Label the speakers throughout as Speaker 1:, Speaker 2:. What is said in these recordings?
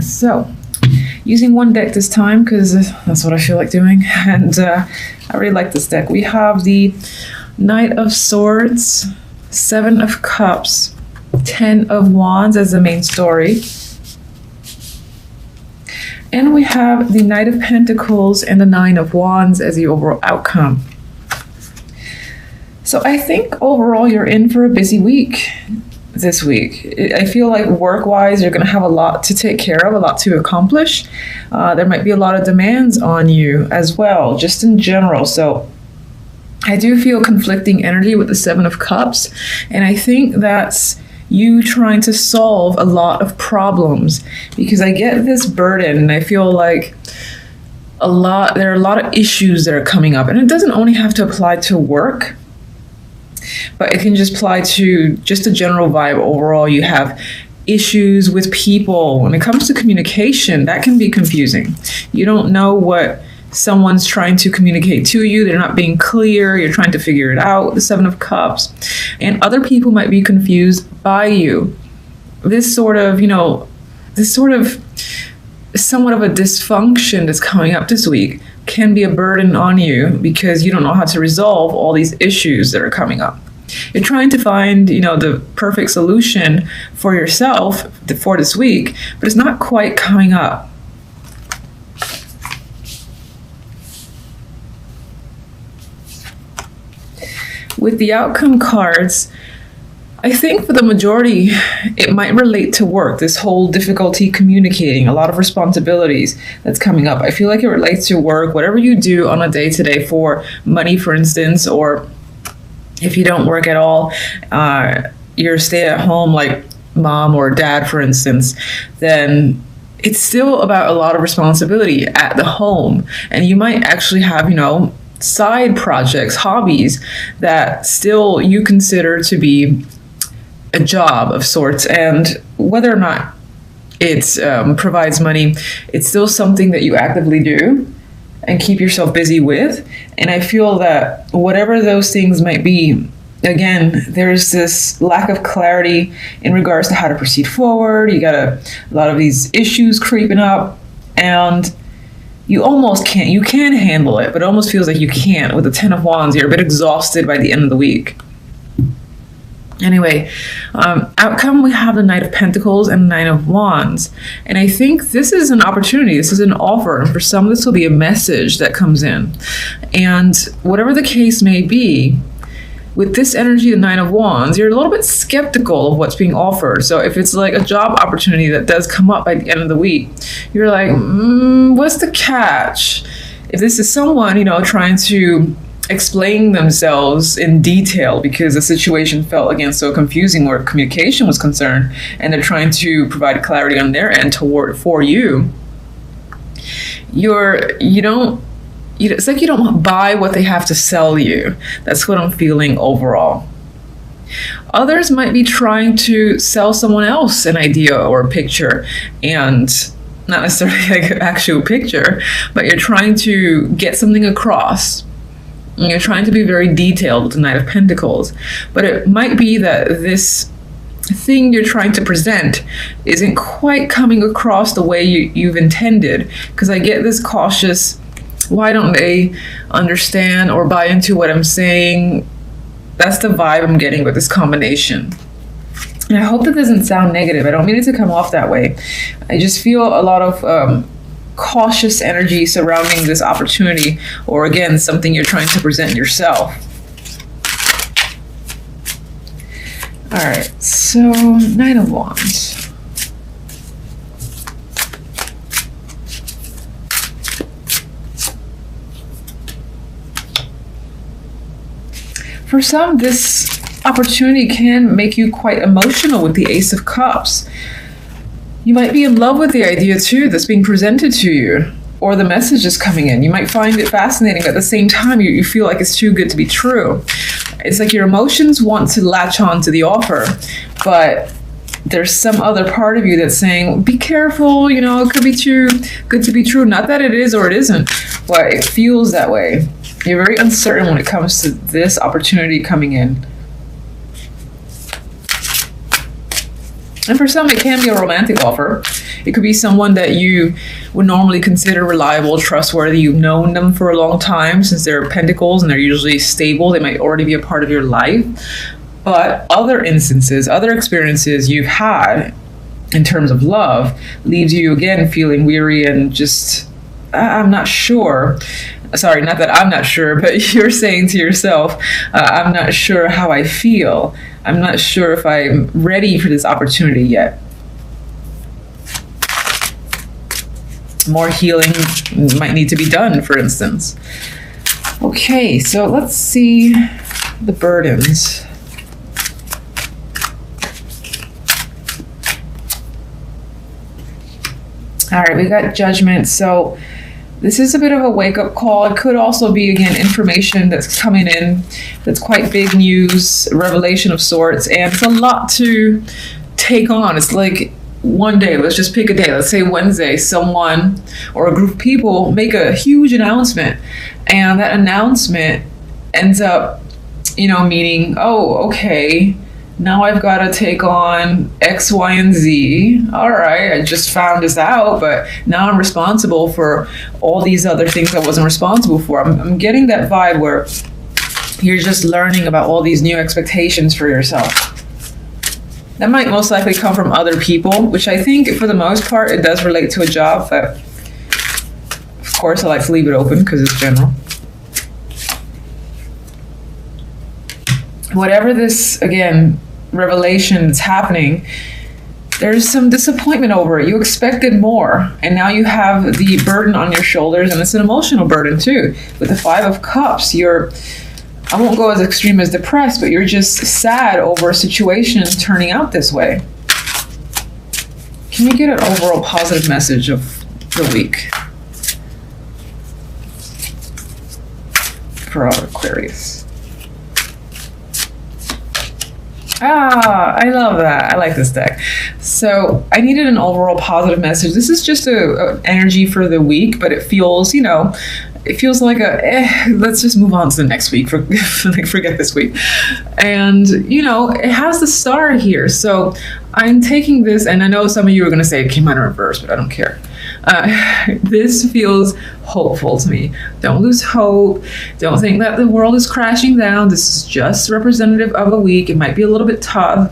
Speaker 1: reading. So, using one deck this time because that's what I feel like doing, and I really like this deck. We have the Knight of Swords, Seven of Cups, Ten of Wands as the main story. And we have the Knight of Pentacles and the Nine of Wands as the overall outcome. So I think overall you're in for a busy week this week. I feel like work-wise you're going to have a lot to take care of, a lot to accomplish. There might be a lot of demands on you as well, just in general. So I do feel conflicting energy with the Seven of Cups, and I think that's you trying to solve a lot of problems, because I get this burden and I feel like there are a lot of issues that are coming up, and it doesn't only have to apply to work, but it can just apply to just a general vibe. Overall, you have issues with people. When it comes to communication, that can be confusing. You don't know what someone's trying to communicate to you. They're not being clear. You're trying to figure it out with the Seven of Cups. And other people might be confused by you. This sort of somewhat of a dysfunction that's coming up this week can be a burden on you because you don't know how to resolve all these issues that are coming up. You're trying to find, the perfect solution for yourself for this week, but it's not quite coming up. With the outcome cards, I think for the majority, it might relate to work, this whole difficulty communicating, a lot of responsibilities that's coming up. I feel like it relates to work, whatever you do on a day-to-day for money, for instance, or if you don't work at all, you're stay-at-home like mom or dad, for instance, then it's still about a lot of responsibility at the home. And you might actually have, side projects, hobbies that still you consider to be a job of sorts, and whether or not it provides money, it's still something that you actively do and keep yourself busy with. And I feel that whatever those things might be, again, there's this lack of clarity in regards to how to proceed forward. You got a lot of these issues creeping up, and you almost can't. You can handle it, but it almost feels like you can't. With the Ten of Wands, you're a bit exhausted by the end of the week. Anyway, outcome, we have the Knight of Pentacles and Nine of Wands. And I think this is an opportunity. This is an offer. And for some, this will be a message that comes in. And whatever the case may be, with this energy, the Nine of Wands, you're a little bit skeptical of what's being offered. So if it's like a job opportunity that does come up by the end of the week, you're like, what's the catch? If this is someone, trying to explain themselves in detail because the situation felt, again, so confusing where communication was concerned, and they're trying to provide clarity on their end for you, it's like you don't buy what they have to sell you. That's what I'm feeling overall. Others might be trying to sell someone else an idea or a picture, and not necessarily like an actual picture, but you're trying to get something across. And you're trying to be very detailed with the Knight of Pentacles. But it might be that this thing you're trying to present isn't quite coming across the way you've intended, because I get this cautious, why don't they understand or buy into what I'm saying? That's the vibe I'm getting with this combination. And I hope that doesn't sound negative. I don't mean it to come off that way. I just feel a lot of cautious energy surrounding this opportunity, or again, something you're trying to present yourself. All right, so Knight of Wands. For some, this opportunity can make you quite emotional with the Ace of Cups. You might be in love with the idea too that's being presented to you, or the message is coming in. You might find it fascinating, but at the same time, you feel like it's too good to be true. It's like your emotions want to latch on to the offer, but there's some other part of you that's saying, be careful, it could be too good to be true. Not that it is or it isn't, but it feels that way. You're very uncertain when it comes to this opportunity coming in. And for some, it can be a romantic offer. It could be someone that you would normally consider reliable, trustworthy. You've known them for a long time, since they're pentacles and they're usually stable. They might already be a part of your life. But other instances, other experiences you've had in terms of love leaves you again feeling weary and just, I'm not sure. Sorry, not that I'm not sure, but you're saying to yourself, I'm not sure how I feel. I'm not sure if I'm ready for this opportunity yet. More healing might need to be done, for instance. Okay, so let's see the burdens. All right, we got Judgment. So this is a bit of a wake-up call. It could also be, again, information that's coming in that's quite big news, revelation of sorts, and it's a lot to take on. It's like one day, let's just pick a day, let's say Wednesday, someone or a group of people make a huge announcement, and that announcement ends up, meaning, oh, okay, now I've got to take on X, Y, and Z. All right, I just found this out, but now I'm responsible for all these other things I wasn't responsible for. I'm getting that vibe where you're just learning about all these new expectations for yourself. That might most likely come from other people, which I think for the most part, it does relate to a job, but of course I like to leave it open because it's general. Whatever this, again, revelation that's happening, there's some disappointment over it. You expected more, and now you have the burden on your shoulders, and it's an emotional burden too. With the 5 of Cups, I won't go as extreme as depressed, but you're just sad over a situation turning out this way. Can we get an overall positive message of the week for our Aquarius? I love that. I like this deck. So I needed an overall positive message. This is just a energy for the week, but it feels, it feels like let's just move on to the next week. Forget this week. And, it has the star here. So I'm taking this, and I know some of you are going to say it came out in reverse, but I don't care. This feels hopeful to me. Don't lose hope. Don't think that the world is crashing down. This is just representative of a week. It might be a little bit tough.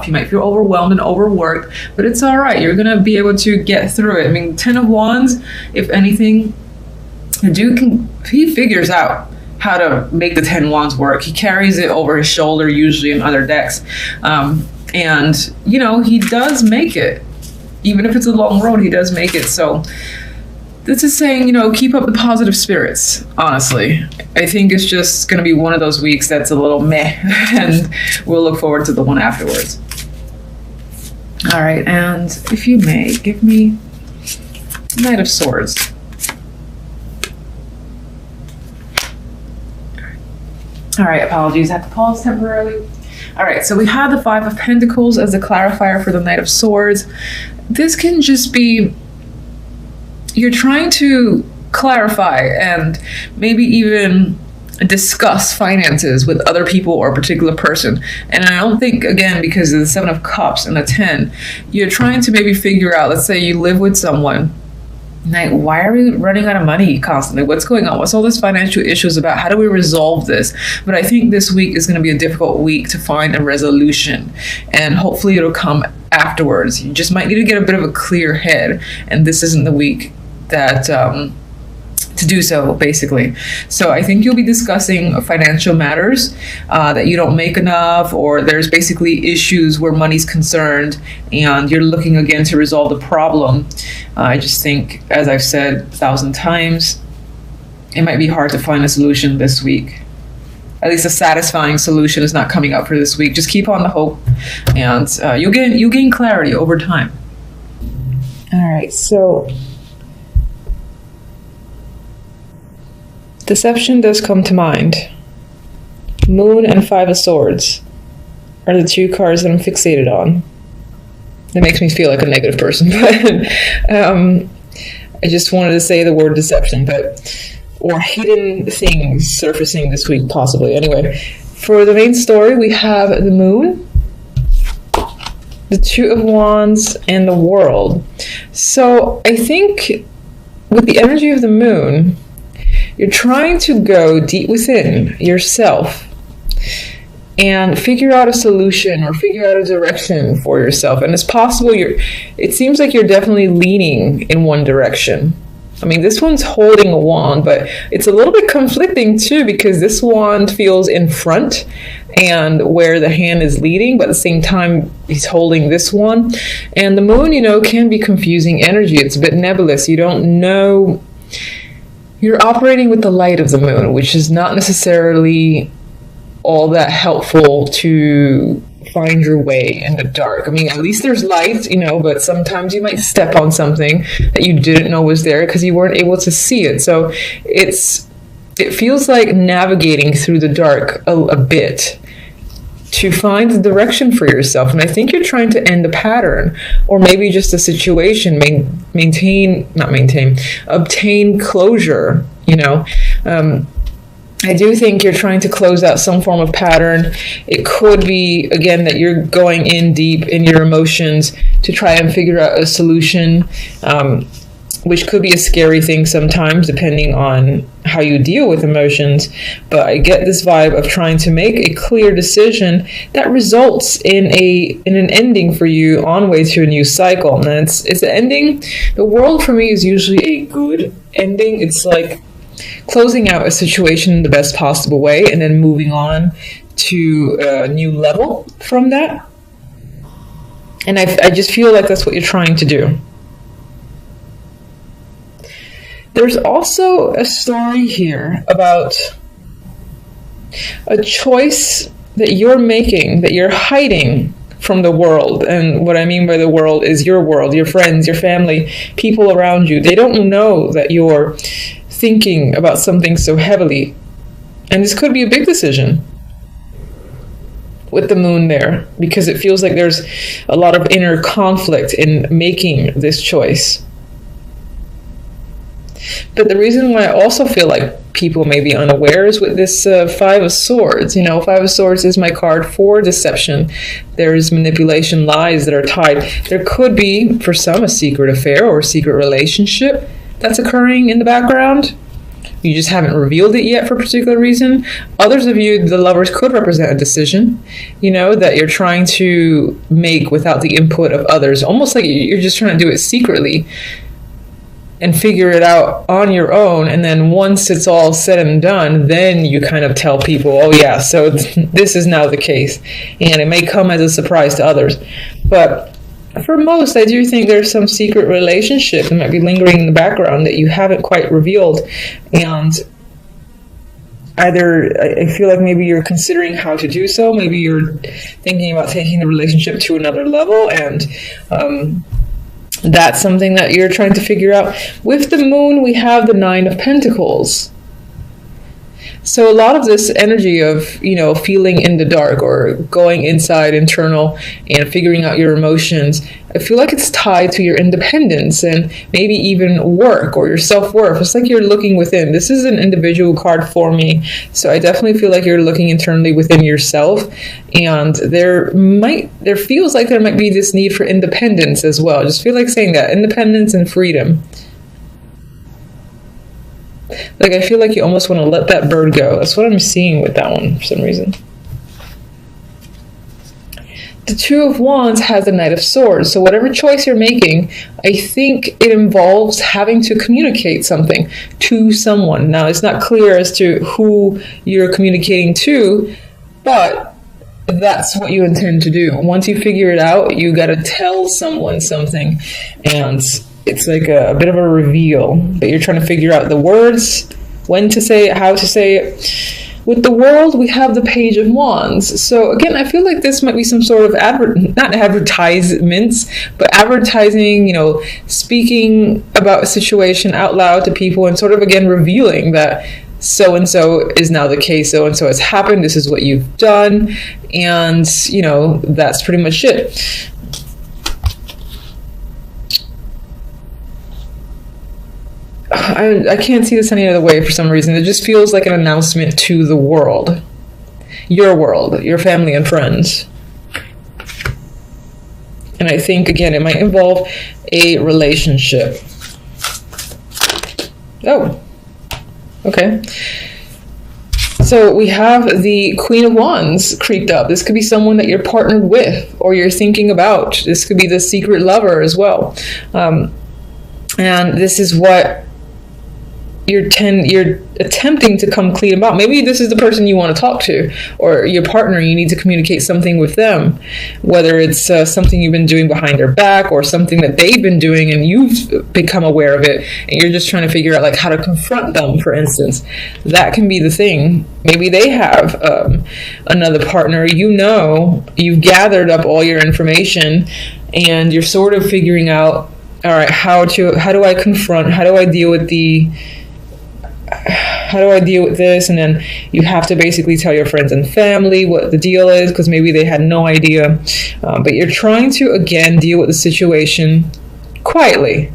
Speaker 1: You might feel overwhelmed and overworked, but it's all right. You're going to be able to get through it. I mean, 10 of Wands, if anything, the dude he figures out how to make the 10 Wands work. He carries it over his shoulder, usually in other decks. And, he does make it. Even if it's a long road, he does make it. So this is saying, keep up the positive spirits, honestly. I think it's just going to be one of those weeks that's a little meh, and we'll look forward to the one afterwards. All right, and if you may, give me Knight of Swords. All right, apologies, I had to pause temporarily. All right, so we have the 5 of Pentacles as a clarifier for the Knight of Swords. This can just be, you're trying to clarify and maybe even discuss finances with other people or a particular person. And I don't think, again, because of the 7 of Cups and the 10, you're trying to maybe figure out, let's say you live with someone. Like, why are we running out of money constantly? What's going on? What's all this financial issues about? How do we resolve this? But I think this week is going to be a difficult week to find a resolution, and hopefully it'll come afterwards. You just might need to get a bit of a clear head, and this isn't the week that to do so, basically. So I think you'll be discussing financial matters, that you don't make enough, or there's basically issues where money's concerned and you're looking again to resolve the problem. I just think, as I've said 1,000 times, it might be hard to find a solution this week. At least a satisfying solution is not coming up for this week. Just keep on the hope, and you'll gain clarity over time. All right, so deception does come to mind. Moon and 5 of Swords are the 2 cards that I'm fixated on. That makes me feel like a negative person, but I just wanted to say the word deception, or hidden things surfacing this week, possibly. Anyway, for the main story, we have the Moon The Two of Wands and the World. So I think with the energy of the moon, you're trying to go deep within yourself and figure out a solution or figure out a direction for yourself. And it's possible it seems like you're definitely leaning in one direction. I mean, this one's holding a wand, but it's a little bit conflicting too, because this wand feels in front and where the hand is leading, but at the same time, he's holding this one. And the moon, can be confusing energy. It's a bit nebulous. You don't know. You're operating with the light of the moon, which is not necessarily all that helpful to find your way in the dark. I mean, at least there's light, but sometimes you might step on something that you didn't know was there because you weren't able to see it. So it feels like navigating through the dark a bit to find the direction for yourself. And I think you're trying to end a pattern or maybe just a situation, obtain closure, I do think you're trying to close out some form of pattern. It could be, again, that you're going in deep in your emotions to try and figure out a solution, which could be a scary thing sometimes, depending on how you deal with emotions. But I get this vibe of trying to make a clear decision that results in an ending for you on way to a new cycle. And it's an ending. The World for me is usually a good ending. It's like closing out a situation in the best possible way and then moving on to a new level from that. And I just feel like that's what you're trying to do. There's also a story here about a choice that you're making, that you're hiding from the world. And what I mean by the world is your world, your friends, your family, people around you. They don't know that you're thinking about something so heavily. And this could be a big decision with the moon there, because it feels like there's a lot of inner conflict in making this choice. But the reason why I also feel like people may be unawares with this Five of Swords, Five of Swords is my card for deception. There's manipulation, lies that are tied. There could be, for some, a secret affair or a secret relationship that's occurring in the background. You just haven't revealed it yet for a particular reason. Others of you, the Lovers, could represent a decision, that you're trying to make without the input of others. Almost like you're just trying to do it secretly and figure it out on your own. And then once it's all said and done, then you kind of tell people, oh yeah, so this is now the case. And it may come as a surprise to others. But for most, I do think there's some secret relationship that might be lingering in the background that you haven't quite revealed. And either I feel like maybe you're considering how to do so, maybe you're thinking about taking the relationship to another level, and that's something that you're trying to figure out. With the moon, we have the Nine of Pentacles. So a lot of this energy of, feeling in the dark or going inside, internal, and figuring out your emotions, I feel like it's tied to your independence and maybe even work or your self-worth. It's like you're looking within. This is an individual card for me. So I definitely feel like you're looking internally within yourself. And there feels like there might be this need for independence as well. I just feel like saying that, independence and freedom. Like, I feel like you almost want to let that bird go. That's what I'm seeing with that one for some reason. The Two of Wands has the Knight of Swords. So whatever choice you're making, I think it involves having to communicate something to someone. Now, it's not clear as to who you're communicating to, but that's what you intend to do. Once you figure it out, you got to tell someone something. And it's like a bit of a reveal, but you're trying to figure out the words, when to say it, how to say it. With the World, we have the Page of Wands. So again, I feel like this might be some sort of not advertisements, but advertising, speaking about a situation out loud to people and sort of, again, revealing that so-and-so is now the case, so-and-so has happened, this is what you've done, and, that's pretty much it. I can't see this any other way for some reason. It just feels like an announcement to the world, your family and friends. And I think, again, it might involve a relationship. Oh, okay. So we have the Queen of Wands creeped up. This could be someone that you're partnered with or you're thinking about. This could be the secret lover as well. And this is what you're attempting to come clean about. Maybe this is the person you want to talk to, or your partner. You need to communicate something with them, whether it's something you've been doing behind their back or something that they've been doing and you've become aware of it, and you're just trying to figure out like how to confront them, for instance. That can be the thing. Maybe they have another partner. You've gathered up all your information and you're sort of figuring out, all right, how do I confront, how do I deal with this? And then you have to basically tell your friends and family what the deal is, because maybe they had no idea. But you're trying to, again, deal with the situation quietly.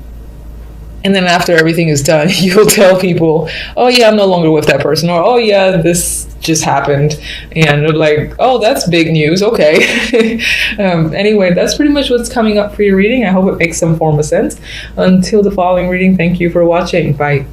Speaker 1: And then after everything is done, you'll tell people, oh yeah, I'm no longer with that person. Or, oh yeah, this just happened. And they're like, oh, that's big news. Okay. Anyway, that's pretty much what's coming up for your reading. I hope it makes some form of sense. Until the following reading, thank you for watching. Bye.